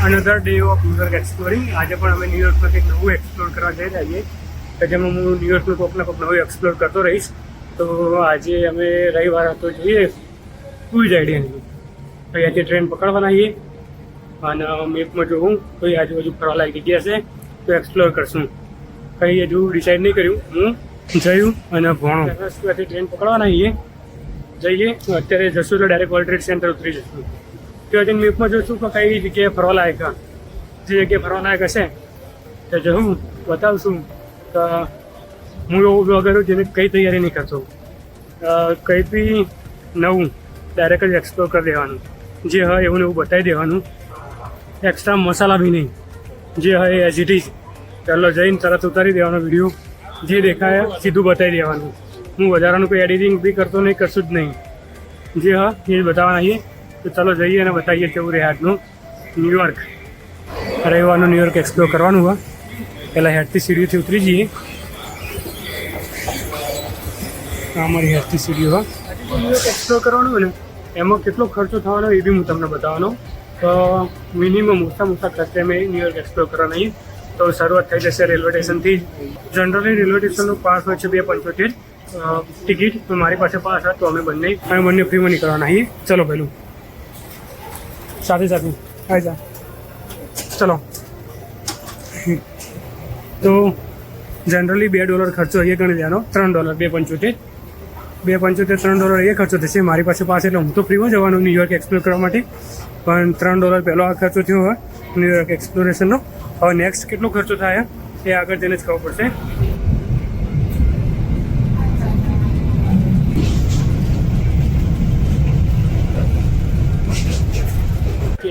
Another day of New York exploring. આજે પણ અમે ન્યુયોર્કમાં કંઈક નવું એક્સપ્લોર કરવા જઈ રહ્યા છીએ કે જેમાં હું ન્યુયોર્કનું કોઈક નવું એક્સપ્લોર કરતો રહીશ. તો આજે અમે રવિવાર હતો જોઈએ ક્વિઝ આઈડિયાની, તો અહીંયાથી ટ્રેન પકડવાના છીએ અને મેપમાં જોઉં કોઈ આજુબાજુ ફરવાલાયક જગ્યા છે તો એક્સપ્લોર કરશું. કંઈ હજુ ડિસાઈડ નહીં કર્યું. હું જયું અને ભણો ત્યાંથી ટ્રેન પકડવાના છીએ. જઈએ અત્યારે જશું તો ડાયરેક્ટ વર્લ્ડ ટ્રેડ સેન્ટર ઉતરી જશું. તો હજી મેપમાં જોઈશું કે કઈ જગ્યાએ ફરવાલાયક, જે જગ્યાએ ફરવાલાયક હશે તો જવું બતાવશું. તો હું એવું બ્લોગર છું જેને કંઈ તૈયારી નહીં કરતો, કંઈ બી નવું ડાયરેક્ટ જ એક્સપ્લોર કરી દેવાનું. જે હોય એવું એવું બતાવી દેવાનું, એક્સ્ટ્રા મસાલા બી નહીં. જે હોય એઝ ઇટ ઇઝ પહેલો જઈને તરત ઉતારી દેવાનો વિડીયો, જે દેખાય સીધું બતાવી દેવાનું. હું વધારાનું કોઈ એડિટિંગ બી કરતો નહીં, કરશું જ નહીં. જે હા એ બતાવવાના છીએ. તો ચાલો જઈએ અને બતાવીએ કેવું રહે આજનું ન્યુયોર્ક. રવિવારનું ન્યુયોર્ક એક્સપ્લોર કરવાનું હોય. પહેલાં હેડથી સીડીઓથી ઉતરી જઈએ. અમારી હેડથી સીડીઓ હોય. ન્યુયોર્ક એક્સપ્લોર કરવાનું હોય ને એમાં કેટલો ખર્ચો થવાનો એ બી હું તમને બતાવવાનો. તો મિનિમમ મોટા ખર્ચે અમે ન્યુયોર્ક એક્સપ્લોર કરવાના. તો શરૂઆત થઈ જશે રેલવે સ્ટેશનથી. જનરલી રેલવે સ્ટેશનનો પાસ હોય છે 2.75 ટિકિટ. તો મારી પાસે પાસ હતો, અમે બંને ફ્રીમાં નીકળવાના છીએ. ચલો પહેલું સાથે આવી જા. ચલો. તો જનરલી $2 ખર્ચો અહીંયા ગણી લેવાનો. $3 2.75 $3 એ ખર્ચો થશે. મારી પાસે એટલે હું તો ફ્રીમાં જવાનું ન્યુયોર્ક એક્સપ્લોર કરવા માટે, પણ $3 પહેલો આ ખર્ચો થયો હોય ન્યુયોર્ક એક્સપ્લોરેશનનો. હવે નેક્સ્ટ કેટલો ખર્ચો થાય એ આગળ જઈને જ ખબર પડશે.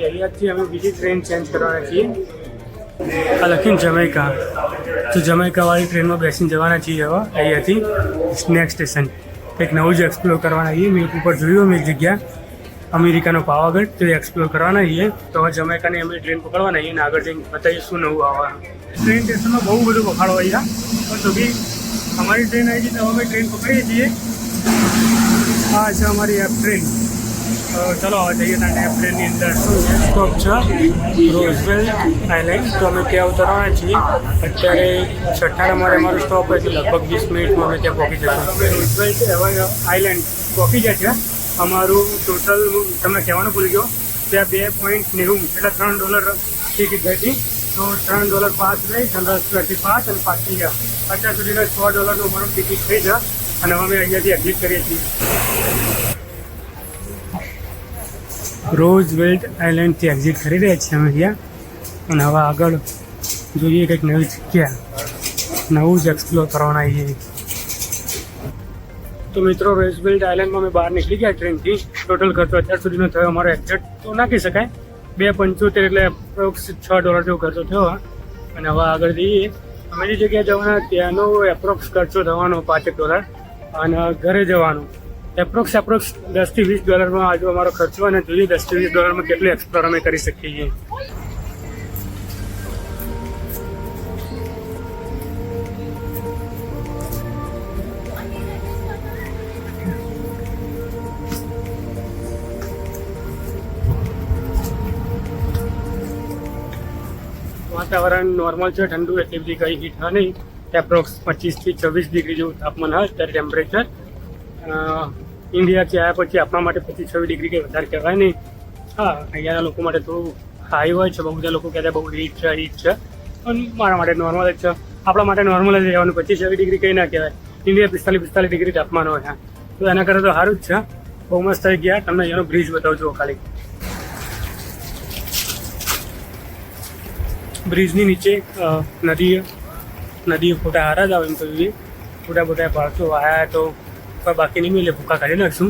અહીંયાથી અમે બીજી ટ્રેન ચેન્જ કરવાના છીએ. આ લખીને જમૈકા. તો જમૈકાવાળી ટ્રેનમાં બેસીને જવાના છીએ હવે અહીંયાથી નેક્સ્ટ સ્ટેશન. એક નવું જ એક્સપ્લોર કરવાના છીએ. મેપ ઉપર જોયું અમે એક જગ્યા અમેરિકાનો પાવાગઢ, તો એક્સપ્લોર કરવાના છીએ. તો હવે જમૈકાની અમે ટ્રેન પકડવાના છીએ અને આગળ જઈને બતાવીએ શું નવું આવવાનું. ટ્રેન સ્ટેશનમાં બહુ બધું પખાડો અહીંયા, પણ તો બી અમારી ટ્રેન આવી છે તો અમે ટ્રેન પકડીએ છીએ. આ છે અમારી એફ ટ્રેન. ચલો હવે જઈએ ત્યાં એફ ટ્રેનની અંદર સ્ટોપ છે રોઝવેલ્ટ આઇલેન્ડ. તો અમે ત્યાં ઉતરવાના છીએ. અત્યારે 6ઠ્ઠા નંબરે અમારો સ્ટોપ હોય છે. લગભગ 20 મિનિટમાં અમે ત્યાં પહોંચી જશું. રોઝવેલ્ટ આઇલેન્ડ પહોંચી જાય છે. અમારું ટોટલ તમને કહેવાનું ભૂલી ગયો, ત્યાં 2.90 એટલે $3 ટિકિટ થઈ હતી. તો $3 પાસ લઈ 15 પાસ અને પાછી ગયા. અત્યાર સુધીના $6 અમારું ટિકિટ થઈ છે અને અમે અહીંયાથી એક્ઝિટ કરીએ છીએ. રોઝવેલ્ટ આઇલેન્ડથી એક્ઝિટ કરી રહ્યા છીએ અમે ત્યાં. અને હવે આગળ જોઈએ કંઈક નવી જગ્યા, નવું જ એક્સપ્લોર કરવાના આવીએ. તો મિત્રો રોઝવેલ્ટ આઇલેન્ડમાં અમે બહાર નીકળી ગયા ટ્રેનથી. ટોટલ ખર્ચો અત્યાર સુધીનો થયો અમારો એક્ઝેક્ટ તો નાખી શકાય 2.75 એટલે એપ્રોક્સ $6 જેવો ખર્ચો થયો. અને હવે આગળ જઈએ. અમે જે જગ્યાએ જવાના ત્યાંનો એપ્રોક્સ ખર્ચો થવાનો $5 અને ઘરે જવાનું એપ્રોક્સ $10 થી $20 આજુ અમારો ખર્ચો. અને જોઈએ $10 થી $20 કેટલું એક્સપ્લોર અમે કરી શકીએ છીએ. વાતાવરણ નોર્મલ છે, ઠંડુ એટલી બધી કંઈ હીટ હા નહીં. એપ્રોક્સ 25 થી 26 ડિગ્રી જેવું તાપમાન હોય અત્યારે ટેમ્પરેચર. ઇન્ડિયાથી આવ્યા પછી આપણા માટે 25-26 ડિગ્રી કંઈ વધારે કહેવાય નહીં. હા, અહીંયાના લોકો માટે થોડું હાઈ હોય છે. બહુ બધા લોકો કહેતા બહુ હીટ છે, પણ મારા માટે નોર્મલ જ છે. આપણા માટે નોર્મલ જ રહેવાનું. 25-26 ડિગ્રી કંઈ ના કહેવાય. ઇન્ડિયા 45-45 ડિગ્રી તાપમાન હોય. તો એના કરતાં તો સારું જ છે. બહુ મસ્ત થઈ ગયા. તમને અહીંયાનો બ્રિજ બતાવજો ખાલી. બ્રિજની નીચે નદી ફોટા હારા જ આવે એમ તો જોઈએ. ફોટા પાડતો આવ્યા તો કોઈ બાકી નહીં મળે, ભૂકા કાઢી નાખશું.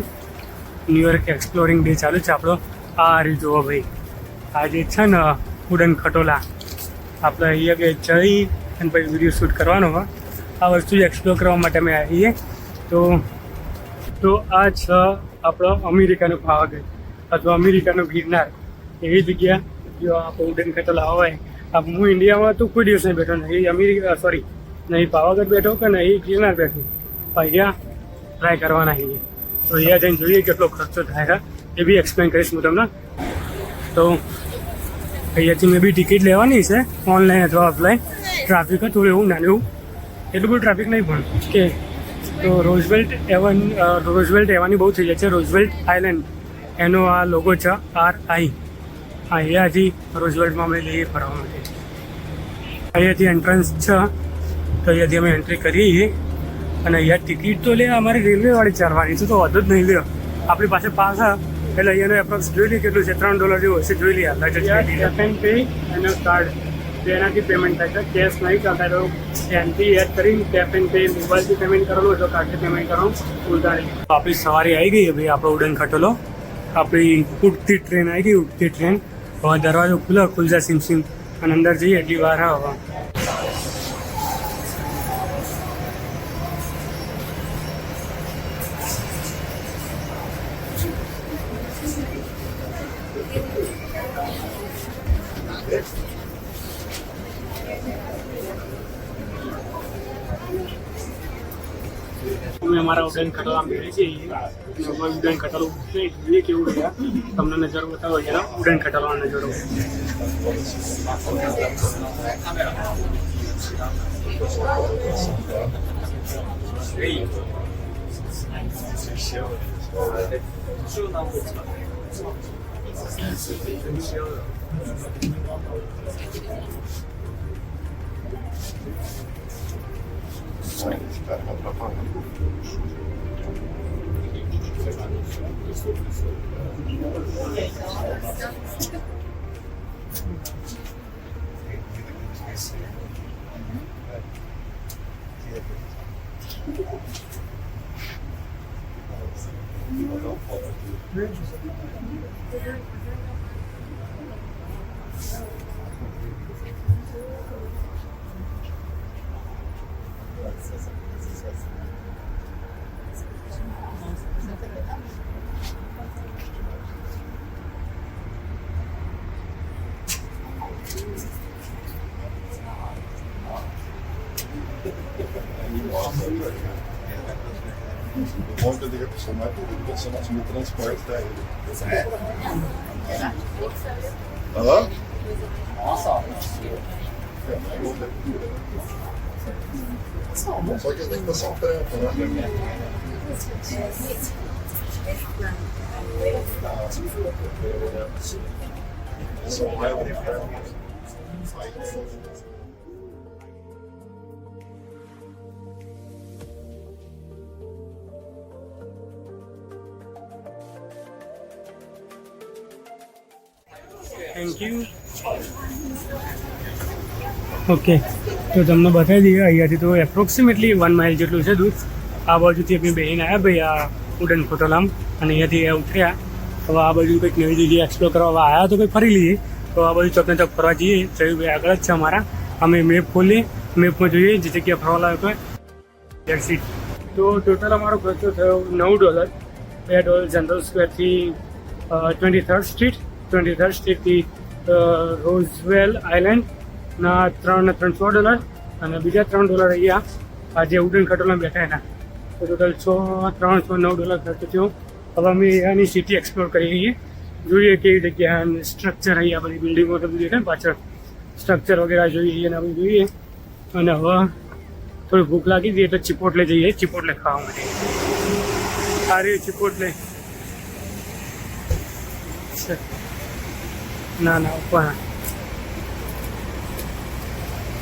ન્યુયોર્ક એક્સપ્લોરિંગ ડે ચાલુ છે આપણો. આ રહ્યું જુઓ ભાઈ, આ જે છે ને વુડન ખટોલા, આપણે અહીંયા કે જઈ અને પછી વિડીયો શૂટ કરવાનો હોય. આ વસ્તુ એક્સપ્લોર કરવા માટે અમે આવીએ. તો આ છે આપણો અમેરિકાનો પાવાગઢ અથવા અમેરિકાનો ગિરનાર. એવી જગ્યા જો આપણે વુડન ખટોલા હોય. હું ઇન્ડિયામાં તો કોઈ દિવસ નહીં બેઠો, નહીં નહીં પાવાગઢ બેઠો કે નહીં ગિરનાર બેઠો. અહીંયા ટ્રાય કરવાના છીએ. તો અહીંયા જઈને જોઈએ કેટલો ખર્ચો થાય એ બી એક્સપ્લેન કરીશ હું તમને. તો અહીંયાથી મેં બી ટિકિટ લેવાની છે ઓનલાઈન અથવા ઓફલાઈન. ટ્રાફિક થોડું એવું નાનું એવું, એટલું બધું ટ્રાફિક નહીં પણ કે. તો રોઝવેલ્ટ એવાની બહુ થઈ જાય છે. રોઝવેલ્ટ આઇલેન્ડ એનો આ લોગો છે RI. અહીંયાથી રોઝવેલ્ટમાં અમે લઈએ ફરવા માટે. અહીંયાથી એન્ટ્રન્સ છે, તો અહીંયાથી અમે એન્ટ્રી કરીએ. અને અહીંયા ટિકિટ તો લે અમારી રેલવેવાળી ચાલવાની છે, તો વધુ જ નહીં લે. આપણી પાસે પાસ એટલે અહીંયાનો એપ્રોક્સ જોઈ લઈએ કેટલું છે, $3 જેવું હશે, જોઈ લઈએ. ટેપ એન્ડ પે અને કાર્ડ એનાથી પેમેન્ટ થાય છે. કેશ નહીં ચાલતા, તો ત્યાંથી એડ કરીને ટેપ એન્ડ પે મોબાઈલથી પેમેન્ટ કરેલું હોય તો કાર્ડથી પેમેન્ટ કરવાનું ભૂલતા નહીં. આપણી સવારી આવી ગઈ ભાઈ, આપણો ઉડન ખટોલો. આપણી ઉડતી ટ્રેન આવી ગઈ, ઉડતી ટ્રેન. હવે દરવાજો ખુલજા સિમ અને અંદર જઈએ એટલી વાર હવે. અમે અમારા ઉડન ખટોલા મેળવી છીએ. ઉડન ખટોલું જોઈએ કેવું રહ્યા, તમને નજરો બતાવો જરા ઉડન ખટોલાનો નજરો. Onde eu digo a pessoa, mas tudo que você não me transporte daí. Hã? Nossa. Só que tem que passar um trampo, né? Só vai brincar. Thank you. Okay, તો તમને બતાવી દઈએ અહીંયાથી તો એપ્રોક્સિમેટલી 1 માઇલ જેટલું છે દૂર. આ બાજુથી અમે બેહીને આવ્યા ભાઈ આ ઉડન ખટોલામાં, અને અહીંયાથી ઉતર્યા. હવે આ બાજુ કંઈક નવી જગ્યાએ એક્સપ્લોર કરવા આવ્યા તો કંઈક ફરી લઈએ. તો આ બાજુ ચોકને ચોક ફરવા જઈએ. જયુભાઈ આગળ જ છે અમારા. અમે મેપ ખોલીએ, મેપમાં જોઈએ જે જગ્યા ફરવા લાયક હોય. That's it. તો ટોટલ અમારો ખર્ચો થયો $9. $2 જનરલ સ્ક્વેરથી 23rd સ્ટ્રીટથી રોઝવેલ આઇલેન્ડના $300 અને બીજા $3 અહીંયા આજે ઉડન ખટોલામાં બેઠા એના. તો ટોટલ $309 ખર્ચો થયો. હવે અમે અહીંયાની સિટી એક્સપ્લોર કરી રહીએ, જોઈએ કેવી જગ્યા સ્ટ્રક્ચર અહીંયા બધી બિલ્ડિંગો બધું દેખાય પાછળ સ્ટ્રક્ચર વગેરે જોઈએ અને બધું જોઈએ. અને હવે થોડી ભૂખ લાગી હતી તો ચિપોટલે જઈએ, ચિપોટલે ખાવા માટે. સારી ચિપોટલે ના પણ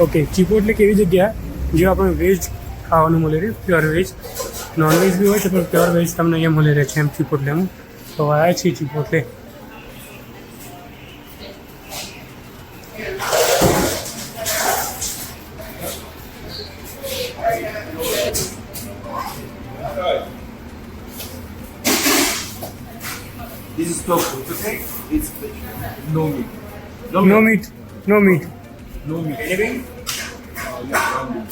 ઓકે. ચિપોટલે કેવી જગ્યા જે આપણે વેજ ખાવાનું મળે છે, પ્યોર વેજ. નોનવેજ બી હોય છે પણ પ્યોર વેજ તમને અહીંયા મળી રહે છે એમ ચિપોટલેમાં. તો આવ્યા છીએ ચિપોટલે. This is dog food, okay? It's no meat. No meat. No meat. Anything? Yeah, no meat.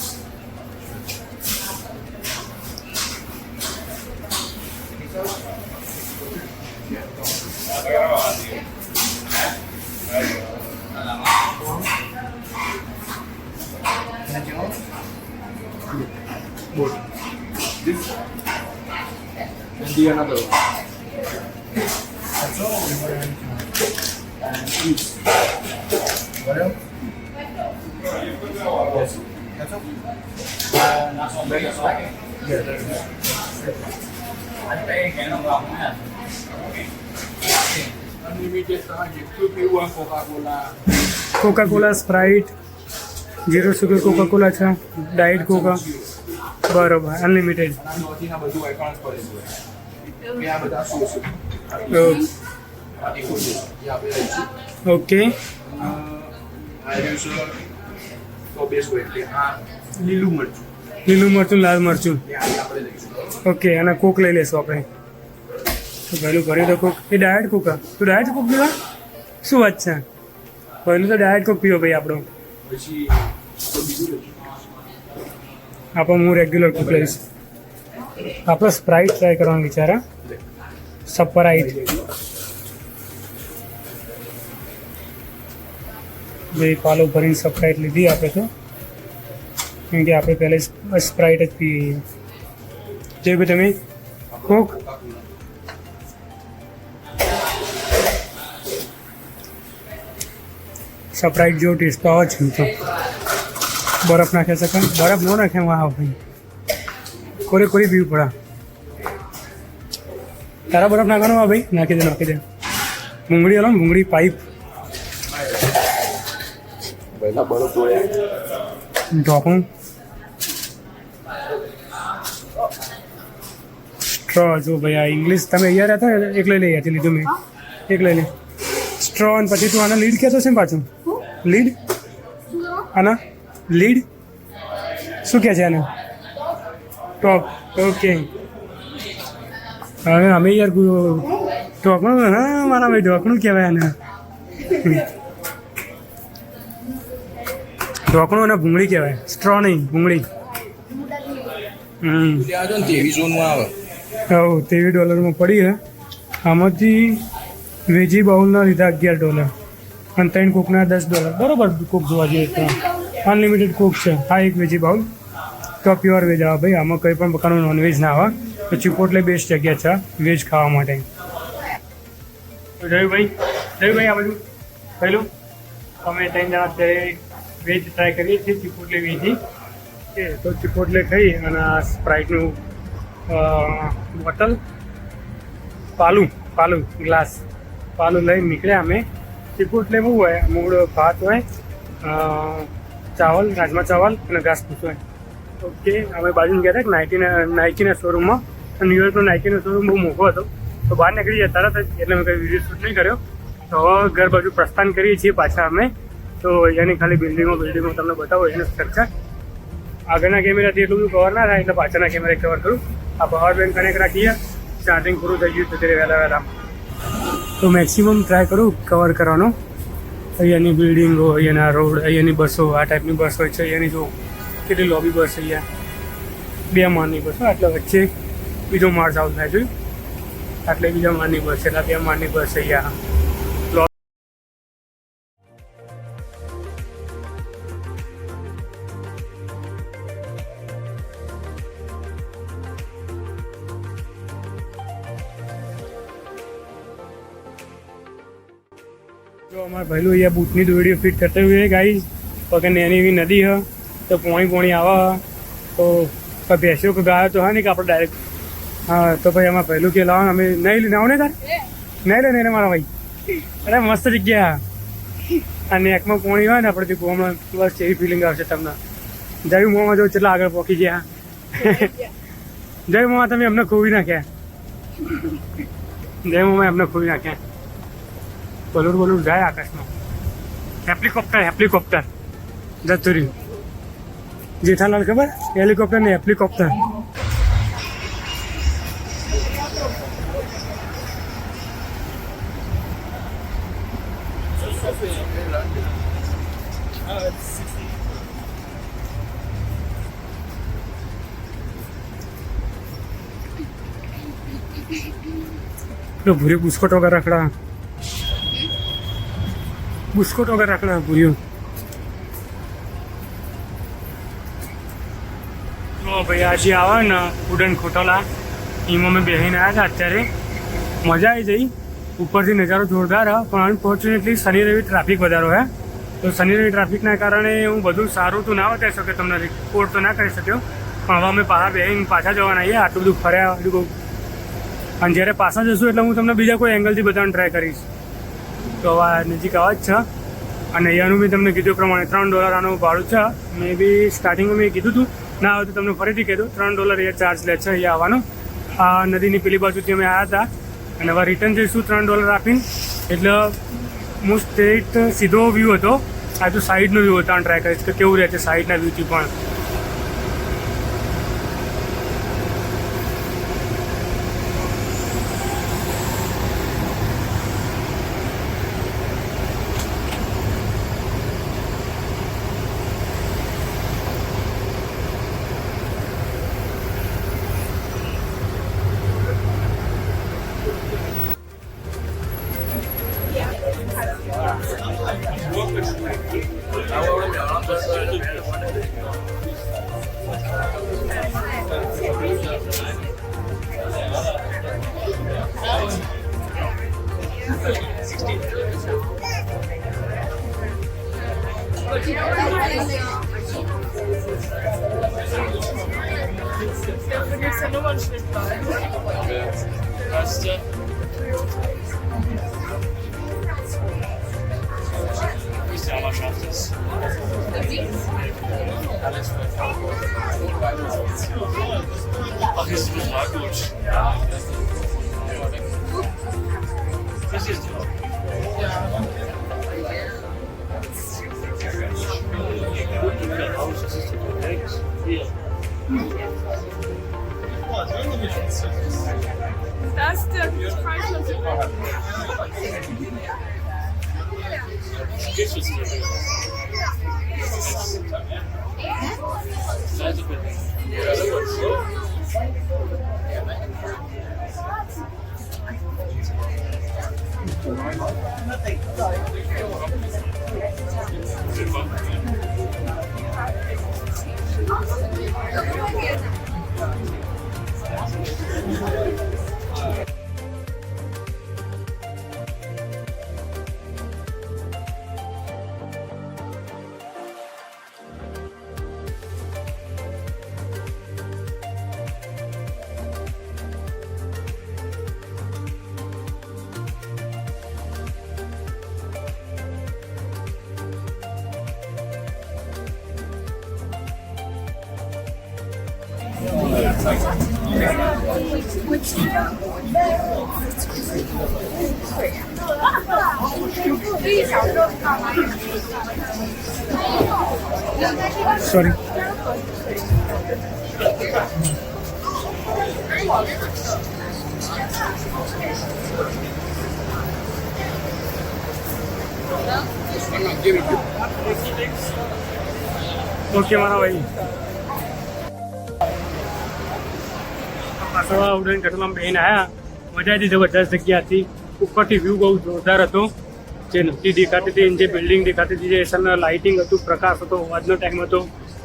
Both. This and the another one. That's all. And eat. બરાબર? Yes. That's all. Not very right? Unlimited તમારે જેટલું પીવું હોય Coca Cola. Coca Cola, Sprite, zero sugar Coca Cola છે, diet Coca, બરોબર, unlimited. અને આ નોર્થીના બધું આઇકોન્સ પડેલું હોય. કે આ બધા શું છે? આ દેખો છે. એ આપણે લઈશું. ઓકે, આ રહ્યું છે તો બેસ્ટ હોય એટલે આ લીલું મરચું. લીલું મરચું, લાલ મરચું. એ આપણે લઈશું. ઓકે, અને કોક લઈ લેશું આપણે. તો પહેલું ભર્યું તો કોક, એ ડાયટ કોકા. તું ડાયટ કોક પીવા? શું વાત છે? પહેલું તો ડાયટ કોક પીવો ભાઈ આપણો. પછી આપણે બીજું લઈશું. આપણે હું રેગ્યુલર કોક લઈશ. આપણે સ્પ્રાઇટ ટ્રાય કરવાનો વિચાર હા, સ્પ્રાઇટ. બે પાલો ભરીને સ્પ્રાઇટ લીધી આપણે તો, કેમ કે આપણે પહેલે સ્પ્રાઇટ જ પીએ. જે ભાઈ તમે કોક. સ્પ્રાઇટ જેવો ટેસ્ટ આવે છે તો બરફ નાખે છે, પણ બરફ ન નાખે વાહ ભાઈ, કોરે કોરી પીવું પડે. તારા બરફ નાખવાનો હા ભાઈ, નાખી દે નાખી દે. ભૂંગળી હલો ને, ભૂંગળી પાઇપ. પહેલા બરફ જોડ્યા. ઢોકણું, સ્ટ્રો. જો ભાઈ આ ઇંગ્લિશ તમે અહીંયા રહેતા હોય એક લઈ લે, અહીંયાથી લીધું મેં, એક લઈ લે સ્ટ્રો. અને પછી તું આના લીડ કહેતો છે ને પાછું, લીડ આના લીડ શું કહે છે આને? ટોપ. ઓકે, હવે અમે યાર ઢોકણું, હા મારા ભાઈ ઢોકણું કહેવાય આને. ઢોકણું અને ભૂંગળી કહેવાય, સ્ટ્રો નહીં, ભૂંગળી. ત્યાં જો ને 2300 આવે. હા, $23 પડી હે. આમાંથી વેજી બાઉલના લીધા $11 અને 3 કોકના $10. બરોબર, કોક જોવા જઈએ તો અનલિમિટેડ કોક છે. હા, એક વેજી બાઉલ તો પ્યોર વેજ આવે ભાઈ. આમાં કંઈ પણ પ્રકારનું નોનવેજ ના આવે તો ચિપોટલે બેસ્ટ જગ્યા છે વેજ ખાવા માટે. તો જયુભાઈ આ બધું પહેલું અમે 3 જણા અત્યારે વેજ ટ્રાય કરીએ છીએ, ચિપોટલે વેજી. કે તો ચિપોટલે ખાઈ અને આ સ્પ્રાઇટનું બોટલ, પાલું ગ્લાસ, પાલું લઈને નીકળ્યા અમે. ચિપોટલે બહુ હોય, મૂળ ભાત હોય, ચાવલ, રાજમા ચાવલ અને ઘાસ પૂસ હોય. ઓકે, અમે બાજુમાં ગયા હતા નાઇકીના શોરૂમમાં. ન્યુયોર્કનો નાઇકીનો શોરૂમ બહુ મોટો હતો, તો બહાર નીકળી ગયા તરત જ, એટલે મેં કંઈ વિડીયો શૂટ નહીં કર્યો. તો હવે ઘર બાજુ પ્રસ્થાન કરીએ છીએ પાછા અમે. તો અહીંયાની ખાલી બિલ્ડિંગો તમને બતાવો એનો સ્ટ્રક્ચર. આગળના કેમેરાથી એટલું બધું કવર ના થાય, એટલે પાછળના કેમેરા કવર કરું. આ પાવર બેંક કનેક્ટ રાખીએ, ચાર્જિંગ પૂરું થઈ ગયું તો ત્યારે વહેલા તો મેક્સિમમ ટ્રાય કરું કવર કરવાનો. અહીંયાની બિલ્ડિંગો, અહીંયાના રોડ, અહીંયાની બસો, આ ટાઈપની બસ હોય છે. અહીંયાની જો કેટલી લોબી બસ, અહીંયા 2 માળની બસ હોય, એટલે વચ્ચે બીજો માળ ચાલુ થાય છે, એટલે બીજા માળની બસ, એટલે 2 માળની બસ અહીંયા. જો અમારે પહેલું અહીંયા બૂટની દોરડીઓ ફિટ કરते हुए गाइस, पकड़ नैनी एवी नदी है तो पोणी आवा तो भैंसियों को गाय तो है नहीं कि आप डायरेक्ट. हाँ, तो भाई हमारे पहलू के अलावा हमें नहीं लेना होने तार नहीं ले मारा भाई. अरे मस्त जग्या આ નેકમાં પોણી હોય ને આપણે ગોમાં, બસ એવી ફિલિંગ આવશે તમને. જય મોમાં જો કેટલા આગળ પહોંચી ગયા. જય મોમાં તમે અમને ખોવી નાખ્યા. જય મોમાં અમને ખોવી નાખ્યા. બલુર જાય આકાશમાં. હેલિકોપ્ટર જતું રહ્યું. જેઠાલાલ ખબર, હેલિકોપ્ટર ને હેલિકોપ્ટર. तो भूरी बुस्कोट वगैरह रखड़ा, बुस्कोट वगैरह रखड़ा भूरी. તો ભાઈ આજે આવે ને ઉડન ખોટોલા, એમાં અમે બેસીને આવ્યા હતા. અત્યારે મજા આવી જઈ. ઉપરથી નજારો જોરદાર હા, પણ અનફોર્ચ્યુનેટલી શનિ રવિ ટ્રાફિક વધારો હે, તો શનિ રવિ ટ્રાફિકના કારણે હું બધું સારું તો ના બતાવી શક્યો, તમને રિપોર્ટ તો ના કરી શક્યો, પણ હવે અમે બહાર બેહીને પાછા જવાના છીએ. આટલું બધું ફર્યા બધું, અને જ્યારે પાછા જશું એટલે હું તમને બીજા કોઈ એંગલથી બતાવવાનું ટ્રાય કરીશ. તો હવે નજીક આવા જ છે, અને અહીંયાનું બી તમને કીધું પ્રમાણે $3 આનું ભાડું છે. મેં બી સ્ટાર્ટિંગમાં મેં કીધું હતું, ના આવે તો તમને ફરીથી કીધું, $3 અહીંયા ચાર્જ લે છે અહીંયા આવવાનું. આ નદીની પેલી બાજુથી અમે આવ્યા હતા, અને હવે રિટર્ન જઈશું $3 આપીને. એટલે હું સ્ટ્રેટ સીધો વ્યૂ હતો, આ તો સાઈડનો વ્યૂ હતો. ટ્રાય કરીશ કે કેવું રહે છે સાઈડના વ્યૂથી પણ. Ach, ist total gut. Das ist gut. Das ist perfekt. Hier. Das ist der Preis. Geht's jetzt wieder? Seid ihr bitte? Sorry. Okay મારા ભાઈ, પાછો ઉડન ખટોલામાં બેહીને આવ્યા. મજા હતી, જબરદસ્ત જગ્યા હતી. ઉપરથી વ્યૂ બહુ જોરદાર હતો. જે નદી દેખાતી હતી, જે બિલ્ડિંગ દેખાતી હતી, જે સનના લાઇટિંગ હતું, પ્રકાશ હતો, અવાજનો ટાઈમ હતો,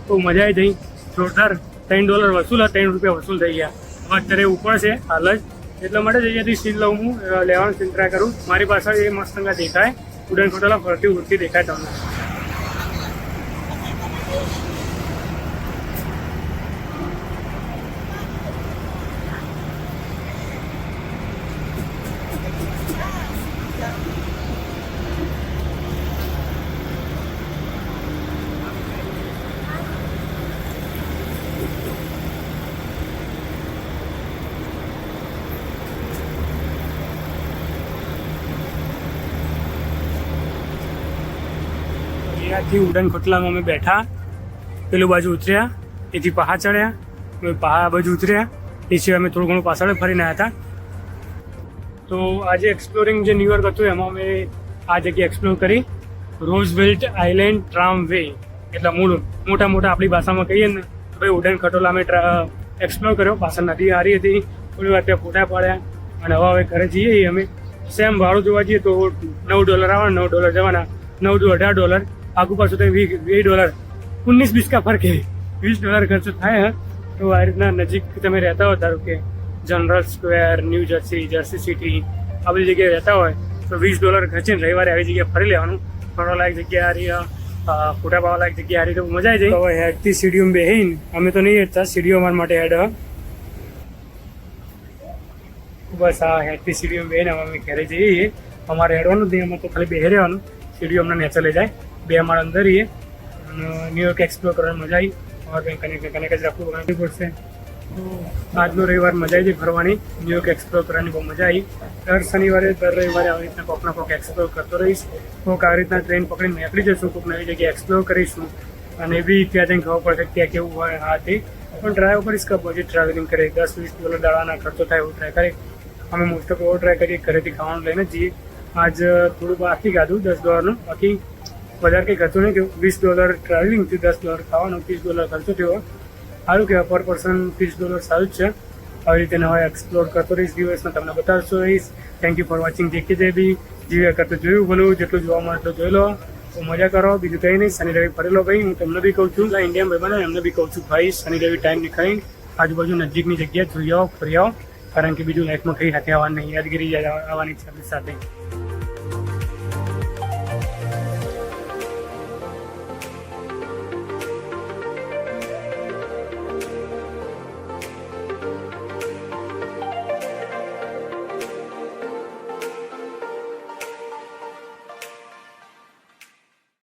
બહુ મજા આવી જઈ. જોરદાર. $3 વસૂલ, ₹3 વસૂલ થઈ ગયા. હવે અત્યારે ઉપર છે હાલ જ, એટલા માટે જગ્યાથી સીન લઉં, હું લેવાનું સીન ટ્રાય કરું. મારી પાસે એ મસ્ત દેખાય, ઉડન ખટોલા ફરતી ઉડતી દેખાય તમને. અહીંયાથી ઉડન ખોટલામાં અમે બેઠા, પેલું બાજુ ઉતર્યા, એથી પહાડ ચડ્યા, પહાડ બાજુ ઉતર્યા, એ સિવાય અમે થોડું ઘણું પાછળ ફરીને આવ્યા હતા. તો આજે એક્સપ્લોરિંગ જે ન્યુયોર્ક હતું એમાં અમે આ જગ્યા એક્સપ્લોર કરી. રોઝવેલ્ટ આઇલેન્ડ ટ્રામ વે, એટલે મોટા મોટા આપણી ભાષામાં કહીએ ને તો ભાઈ ઉડન ખટોલા અમે એક્સપ્લોર કર્યો. પાછળ નદી હારી હતી, થોડી વાર ત્યાં ફોટા પાડ્યા, અને હવે ઘરે જઈએ અમે. સેમ ભાડું જોવા જઈએ તો $9 આવવાના, $9 જવાના, $9 $18. આગુ પાછું તો $20, $19-20 का फर्क है, $20 खर्च થાય. તો આ રીતના નજીક તમે રહેતા હોય, ધારો કે general square, new jersey, jersey city, આ બધી જગ્યાએ રહેતા હોય તો $20 ખર્ચીને રવિવારે આવી જગ્યાએ ફરી લેવાનું. ફરવા લાયક જગ્યા આ રહી. ફોટા પાવા લાયક જગ્યા હારી તો મજા આવી જાય. હવે હેડથી સીડીઓમાં બેહીને અમે તો નહીં હેડતા, સીડીઓ અમારા માટે હેડ બસ આ હેડથી સીડીઓમાં બેહીને અમે ઘરે જઈએ. અમારે હેડવાનું જ નહીં, અમારે તો ખાલી બેહી રહેવાનું. સીડીઓ અમને નેચર લઈ જાય, 2 અમારા અંદર રહીએ અને ન્યુયોર્ક એક્સપ્લોર કરવાની મજા આવી. અમારે કંઈક કનેક્ટ જ રાખવું પડશે. તો આજનો રવિવાર મજા આવી જાય ફરવાની, ન્યુયોર્ક એક્સપ્લોર કરવાની બહુ મજા આવી. દર શનિવારે દર રવિવારે આવી રીતના કોઈક ના કોઈક એક્સપ્લોર કરતો રહીશ. કોઈક આવી રીતના ટ્રેન પકડીને નીકળી જશું, કોઈક નવી જગ્યાએ એક્સપ્લોર કરીશું અને એ બી ત્યાં જઈને ખબર પડશે ત્યાં કેવું હોય. હા તે પણ ટ્રાય કરીશ કે બજેટ ટ્રાવેલિંગ કરે, $10-20 દાડાના ખર્ચો થાય એવું ટ્રાય કરે. અમે મોસ્ટ ઓફ એવો ટ્રાય કરીએ ઘરેથી ખાવાનું લઈને જઈએ. આજ થોડું બાકી ખાધું $10, બાકી વધારે કંઈ ખર્ચો નહીં થયો. $20 ટ્રાવેલિંગથી $10 ખાવાનું, $30 ખર્ચો થયો. સારું કહેવાય, પર પર્સન $30 સારું જ છે. આવી રીતે નવા એક્સપ્લોર કરતો રહીશ દિવસમાં, તમને બતાવતો રહીશ. Thank you for watching. જે કે જે બી જીવ્યા કરતો જોયું ભલું, જેટલું જોવા મળે તો જોઈ લો, તો મજા કરો. બીજું કંઈ નહીં, શનિ રવિ ફરેલો ભાઈ. હું તમને બી કહું છું, ઇન્ડિયન ભાઈ એમને બી કહું છું, ભાઈ શનિ રવિ ટાઈમ નીકળીને આજુબાજુ નજીકની જગ્યાએ જોઈ આવો, ફરી આવો. કારણ કે બીજું લાઈફમાં કંઈ સાથે આવવાનું નહીં, યાદગીરી આવવાની છે આપણી સાથે.